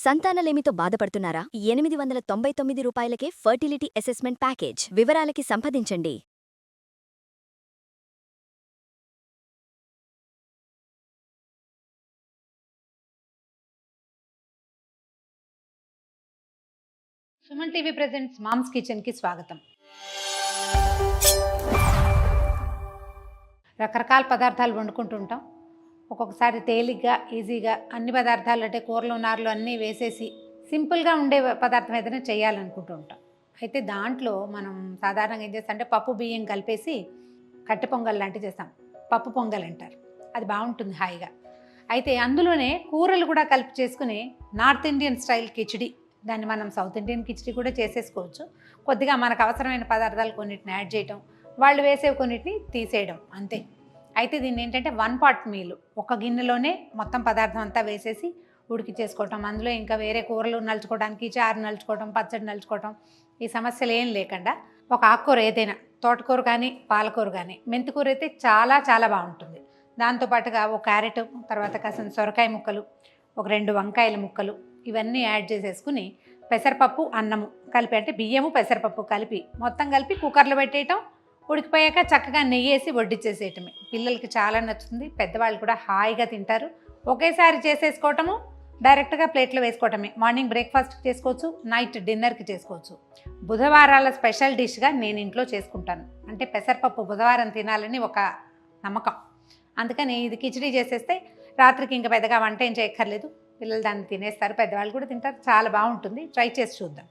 సంతానలేమితో బాధపడుతున్నారా? 899 రూపాయలకే fertility assessment package. వివరాలకి సంప్రదించండి. సుమన్ టీవీ ప్రెజెంట్స్ మామ్స్ కిచెన్కి స్వాగతం. రకరకాల పదార్థాలు వండుకుంటుంటాం. ఒక్కొక్కసారి తేలిగ్గా ఈజీగా అన్ని పదార్థాలు అంటే కూరలు నార్లు అన్నీ వేసేసి సింపుల్గా ఉండే పదార్థం ఏదైనా చేయాలనుకుంటూ ఉంటాం. అయితే దాంట్లో మనం సాధారణంగా ఏం చేస్తాం అంటే పప్పు బియ్యం కలిపేసి కట్టె పొంగల్ లాంటివి చేస్తాం. పప్పు పొంగల్ అంటారు. అది బాగుంటుంది హాయిగా. అయితే అందులోనే కూరలు కూడా కలిపి చేసుకుని నార్త్ ఇండియన్ స్టైల్ కిచిడి, దాన్ని మనం సౌత్ ఇండియన్ కిచిడి కూడా చేసేసుకోవచ్చు. కొద్దిగా మనకు అవసరమైన పదార్థాలు కొన్నిటిని యాడ్ చేయటం, వాళ్ళు వేసేవి కొన్నిటిని తీసేయడం అంతే. అయితే దీన్ని ఏంటంటే 1 pot మీల్, ఒక గిన్నెలోనే మొత్తం పదార్థం అంతా వేసేసి ఉడికిచ్చేసుకోవటం. అందులో ఇంకా వేరే కూరలు నలుచుకోవడానికి, చారు నలుచుకోవటం, పచ్చడి నలుచుకోవటం, ఈ సమస్యలు ఏం లేకుండా ఒక ఆకుకూర ఏదైనా, తోటకూర కానీ పాలకూర కానీ, మెంతికూర అయితే చాలా చాలా బాగుంటుంది. దాంతోపాటుగా ఒక క్యారెట్, తర్వాత కాసిన సొరకాయ ముక్కలు, ఒక 2 వంకాయల ముక్కలు, ఇవన్నీ యాడ్ చేసేసుకుని పెసరపప్పు అన్నము కలిపి, అంటే బియ్యము పెసరపప్పు కలిపి మొత్తం కలిపి కుక్కర్లో పెట్టేయటం. ఉడికిపోయాక చక్కగా నెయ్యి వేసి వడ్డిచ్చేసేయటమే. పిల్లలకి చాలా నచ్చుతుంది, పెద్దవాళ్ళు కూడా హాయిగా తింటారు. ఒకేసారి చేసేసుకోవటము, డైరెక్ట్గా ప్లేట్లో వేసుకోవటమే. మార్నింగ్ బ్రేక్ఫాస్ట్కి చేసుకోవచ్చు, నైట్ డిన్నర్కి చేసుకోవచ్చు. బుధవారాల స్పెషల్ డిష్గా నేను ఇంట్లో చేసుకుంటాను. అంటే పెసరపప్పు బుధవారం తినాలని ఒక నమ్మకం. అందుకని ఇది కిచిడి చేసేస్తే రాత్రికి ఇంకా పెద్దగా వంట ఏం చేయక్కర్లేదు. పిల్లలు దాన్ని తినేస్తారు, పెద్దవాళ్ళు కూడా తింటారు. చాలా బాగుంటుంది. ట్రై చేసి చూద్దాం.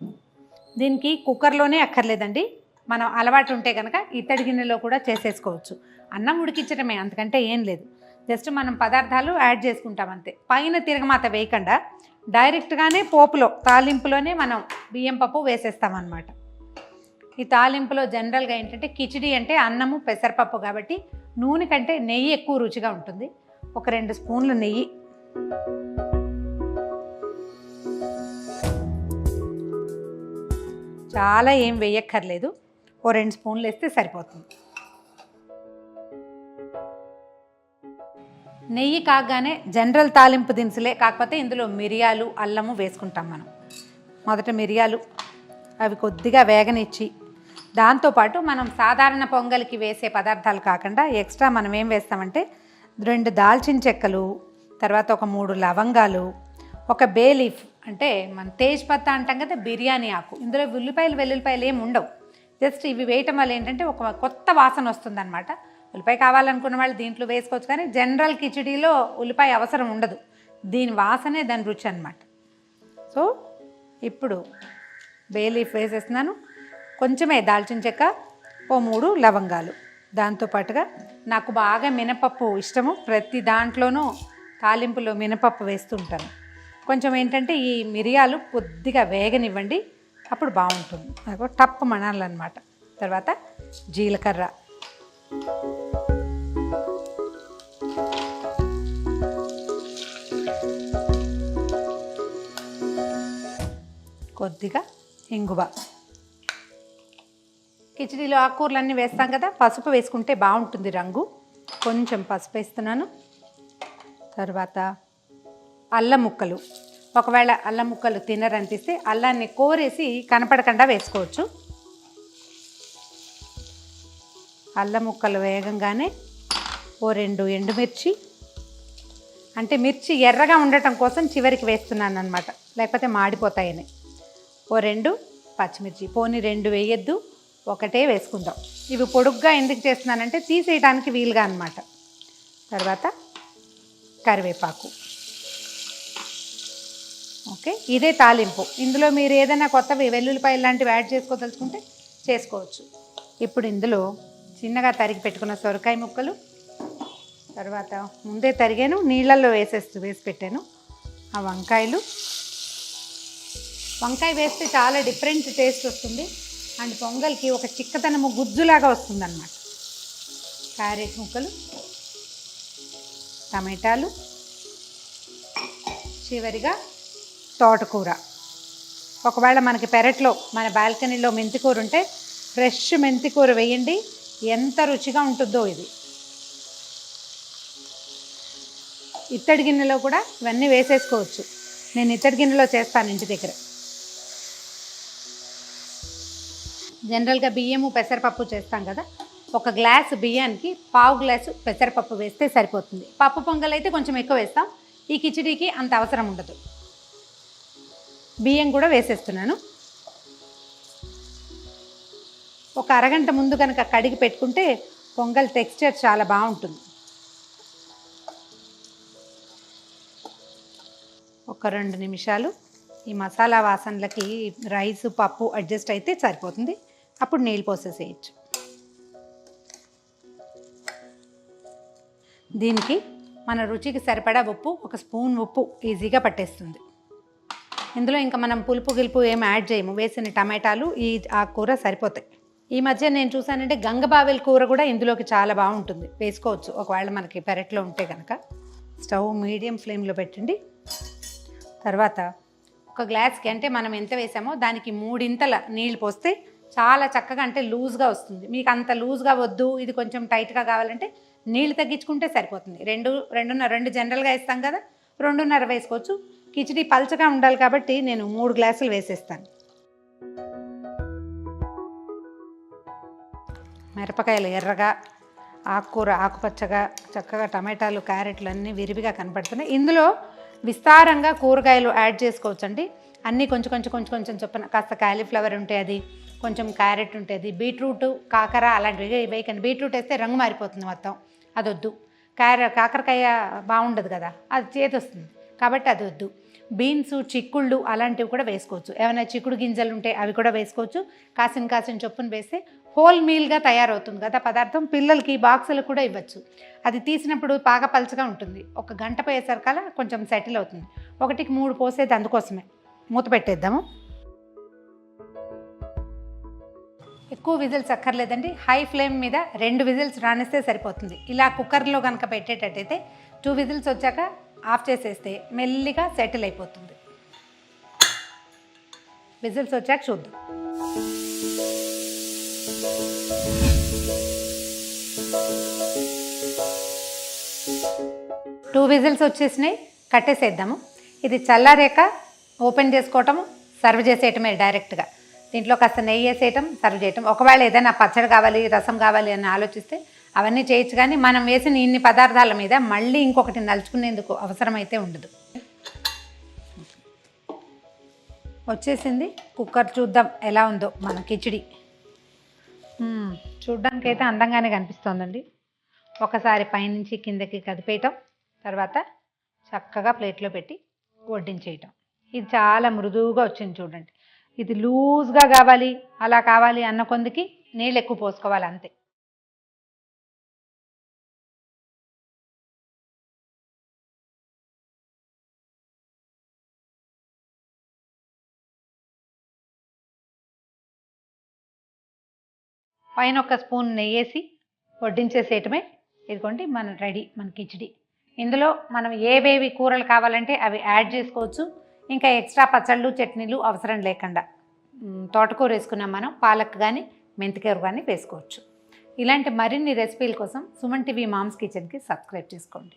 దీనికి కుక్కర్లోనే అక్కర్లేదండి. మనం అలవాటు ఉంటే కనుక ఇత్తడి గిన్నెలో కూడా చేసేసుకోవచ్చు. అన్నం ఉడికించడమే, అంతకంటే ఏం లేదు. జస్ట్ మనం పదార్థాలు యాడ్ చేసుకుంటాం అంతే. పైన తిరగమాత వేయకుండా డైరెక్ట్గానే పోపులో, తాలింపులోనే మనం బియ్యం పప్పు వేసేస్తామన్నమాట. ఈ తాలింపులో జనరల్గా ఏంటంటే కిచిడి అంటే అన్నము పెసరపప్పు కాబట్టి నూనె కంటే నెయ్యి ఎక్కువ రుచిగా ఉంటుంది. ఒక 2 స్పూన్లు నెయ్యి, చాలా ఏం వేయక్కర్లేదు, ఓ 2 స్పూన్లు వేస్తే సరిపోతుంది. నెయ్యి కాగానే జనరల్ తాలింపు దినుసులే, కాకపోతే ఇందులో మిరియాలు, అల్లము వేసుకుంటాం మనం. మొదట మిరియాలు, అవి కొద్దిగా వేగనిచ్చి, దాంతోపాటు మనం సాధారణ పొంగల్కి వేసే పదార్థాలు కాకుండా ఎక్స్ట్రా మనం ఏం వేస్తామంటే 2 దాల్చిన చెక్కలు, తర్వాత ఒక 3 లవంగాలు, ఒక బే లీఫ్, అంటే మన తేజ్పత్తా అంటాం కదా, బిర్యానీ ఆకు. ఇందులో ఉల్లిపాయలు వెల్లుల్లిపాయలు ఏమి ఉండవు. జస్ట్ ఇవి వేయటం వల్ల ఏంటంటే ఒక కొత్త వాసన వస్తుందన్నమాట. ఉల్లిపాయ కావాలనుకున్న వాళ్ళు దీంట్లో వేసుకోవచ్చు, కానీ జనరల్ కిచిడీలో ఉల్లిపాయ అవసరం ఉండదు. దీని వాసనే దాని రుచి అన్నమాట. సో ఇప్పుడు బే లీఫ్ వేసేస్తున్నాను, కొంచెమే దాల్చిన చెక్క, ఓ 3 లవంగాలు. దాంతోపాటుగా నాకు బాగా మినపప్పు ఇష్టము, ప్రతి దాంట్లోనూ తాలింపులో మినపప్పు వేస్తుంటాను. కొంచెం ఏంటంటే ఈ మిరియాలు కొద్దిగా వేగనివ్వండి, అప్పుడు బాగుంటుంది. అదిగో టప్పు మనాలన్నమాట. తర్వాత జీలకర్ర, కొద్దిగా ఇంగువ. కిచిడీలో ఆకుకూరలన్నీ వేస్తాం కదా, పసుపు వేసుకుంటే బాగుంటుంది రంగు. కొంచెం పసుపు వేస్తున్నాను. తర్వాత అల్లం ముక్కలు, ఒకవేళ అల్లం ముక్కలు తినరనిపిస్తే అల్లాన్ని కోరేసి కనపడకుండా వేసుకోవచ్చు. అల్లం ముక్కలు వేగంగానే ఓ 2 ఎండుమిర్చి, అంటే మిర్చి ఎర్రగా ఉండటం కోసం చివరికి వేస్తున్నాను అన్నమాట, లేకపోతే మాడిపోతాయని. ఓ 2 పచ్చిమిర్చి, పోనీ 2 వేయొద్దు, ఒకటే వేసుకుందాం. ఇవి పొడుగ్గా ఎందుకు చేస్తున్నానంటే తీసేయడానికి వీలుగా అన్నమాట. తర్వాత కరివేపాకు. ఓకే, ఇదే తాలింపు. ఇందులో మీరు ఏదైనా కొత్తవి వెల్లుల్లిపాయలు లాంటివి యాడ్ చేసుకోదలుచుకుంటే చేసుకోవచ్చు. ఇప్పుడు ఇందులో చిన్నగా తరిగి పెట్టుకున్న సొరకాయ ముక్కలు, తర్వాత ముందే తరిగాను, నీళ్ళల్లో వేసి పెట్టాను ఆ వంకాయలు. వంకాయ వేస్తే చాలా డిఫరెంట్ టేస్ట్ వస్తుంది, అండ్ పొంగల్కి ఒక చిక్కదనము గుజ్జులాగా వస్తుందన్నమాట. క్యారెట్ ముక్కలు, టమాటాలు, చివరిగా తోటకూర. ఒకవేళ మనకి పెరట్లో, మన బాల్కనీలో మెంతికూర ఉంటే ఫ్రెష్ మెంతికూర వేయండి, ఎంత రుచిగా ఉంటుందో ఇది. ఇత్తడి గిన్నెలో కూడా ఇవన్నీ వేసేసుకోవచ్చు. నేను ఇత్తడి గిన్నెలో చేస్తాను ఇంటి దగ్గర. జనరల్గా బియ్యము పెసరపప్పు చేస్తాం కదా, ఒక గ్లాసు బియ్యానికి పావు గ్లాసు పెసరపప్పు వేస్తే సరిపోతుంది. పప్పు పొంగల్ అయితే కొంచెం ఎక్కువ వేస్తాం, ఈ కిచిడీకి అంత అవసరం ఉండదు. బియ్యం కూడా వేసేస్తున్నాను. ఒక అరగంట ముందు కనుక కడిగి పెట్టుకుంటే పొంగల్ టెక్స్చర్ చాలా బాగుంటుంది. ఒక 2 నిమిషాలు ఈ మసాలా వాసనలకి రైస్ పప్పు అడ్జస్ట్ అయితే సరిపోతుంది. అప్పుడు నీళ్ళు పోసేసేయచ్చు. దీనికి మన రుచికి సరిపడా ఉప్పు, ఒక స్పూన్ ఉప్పు ఈజీగా పట్టేస్తుంది. ఇందులో ఇంకా మనం పులుపు గిలుపు ఏం యాడ్ చేయము. వేసిన టమాటాలు ఈ ఆకుకూర సరిపోతాయి. ఈ మధ్య నేను చూసానంటే గంగబావిల కూర కూడా ఇందులోకి చాలా బాగుంటుంది, వేసుకోవచ్చు ఒకవేళ మనకి పెరట్లో ఉంటే కనుక. స్టవ్ మీడియం ఫ్లేమ్లో పెట్టండి. తర్వాత ఒక గ్లాస్కి అంటే మనం ఎంత వేసామో దానికి 3 ఇంతల నీళ్ళు పోస్తే చాలా చక్కగా అంటే లూజ్గా వస్తుంది. మీకు అంత లూజ్గా వద్దు, ఇది కొంచెం టైట్గా కావాలంటే నీళ్ళు తగ్గించుకుంటే సరిపోతుంది. 2 జనరల్గా వేస్తాం కదా, 2.5 వేసుకోవచ్చు. కిచిడి పల్చగా ఉండాలి కాబట్టి నేను 3 గ్లాసులు వేసేస్తాను. మిరపకాయలు ఎర్రగా, ఆకుకూర ఆకుపచ్చగా, చక్కగా టమాటాలు క్యారెట్లు అన్నీ విరివిగా కనపడుతున్నాయి. ఇందులో విస్తారంగా కూరగాయలు యాడ్ చేసుకోవచ్చండి. అన్నీ కొంచెం చొప్పున. కాస్త కాలీఫ్లవర్ ఉంటే అది, కొంచెం క్యారెట్ ఉంటే అది, బీట్రూట్ కాకర అలాంటివి వేయకండి. బీట్రూట్ వేస్తే రంగు మారిపోతుంది మొత్తం, అదొద్దు. కాకరకాయ బాగుండదు కదా, అది చేతి వస్తుంది కాబట్టి అది వద్దు. బీన్స్, చిక్కుళ్ళు అలాంటివి కూడా వేసుకోవచ్చు. ఏమైనా చిక్కుడు గింజలు ఉంటే అవి కూడా వేసుకోవచ్చు. కాసిన చొప్పున వేస్తే హోల్ మీల్గా తయారవుతుంది కదా పదార్థం. పిల్లలకి బాక్సులు కూడా ఇవ్వచ్చు. అది తీసినప్పుడు బాగా పలచగా ఉంటుంది. 1 గంట పోయేసరికల్లా కొంచెం సెటిల్ అవుతుంది. 1కి 3 పోసేది అందుకోసమే. మూత పెట్టేద్దాము. ఎక్కువ విజిల్స్ అక్కర్లేదండి. హై ఫ్లేమ్ మీద 2 విజిల్స్ రానిస్తే సరిపోతుంది. ఇలా కుక్కర్లో కనుక పెట్టేటట్టయితే 2 విజిల్స్ వచ్చాక ఆఫ్ చేసేస్తే మెల్లిగా సెటిల్ అయిపోతుంది. విజిల్స్ వచ్చాక చూద్దాం. టూ విజిల్స్ వచ్చేసినాయి, కట్టేసేద్దాము. ఇది చల్లారాక ఓపెన్ చేసుకోవటము, సర్వ్ చేసేయటమే డైరెక్ట్గా. దీంట్లో కాస్త నెయ్యి వేసేయటం, సర్వ్ చేయటం. ఒకవేళ ఏదైనా పచ్చడి కావాలి, రసం కావాలి అని ఆలోచిస్తే అవన్నీ చేయొచ్చు. కానీ మనం వేసిన ఇన్ని పదార్థాల మీద మళ్ళీ ఇంకొకటి నలుచుకునేందుకు అవసరమైతే ఉండదు. వచ్చేసింది. కుక్కర్ చూద్దాం ఎలా ఉందో మన కిచిడి. చూడ్డానికైతే అందంగానే కనిపిస్తోందండి. ఒకసారి పైనుంచి కిందకి కదిపేయటం, తర్వాత చక్కగా ప్లేట్లో పెట్టి వడ్డించేయటం. ఇది చాలా మృదువుగా వచ్చింది చూడండి. ఇది లూజ్గా కావాలి, అలా కావాలి అన్న కొందికి నీళ్ళు ఎక్కువ పోసుకోవాలి అంతే. పైన 1 స్పూన్ నెయ్యి వేసి వడ్డించేసేయటమే. ఇదిగోండి మన రెడీ, మన కిచిడి. ఇందులో మనం ఏవేవి కూరలు కావాలంటే అవి యాడ్ చేసుకోవచ్చు. ఇంకా ఎక్స్ట్రా పచ్చళ్ళు చట్నీలు అవసరం లేకుండా. తోటకూర వేసుకున్నాం మనం, పాలక్ కానీ మెంతికూర కానీ వేసుకోవచ్చు. ఇలాంటి మరిన్ని రెసిపీల కోసం సుమన్ టీవీ మామ్స్ కిచెన్కి సబ్స్క్రైబ్ చేసుకోండి.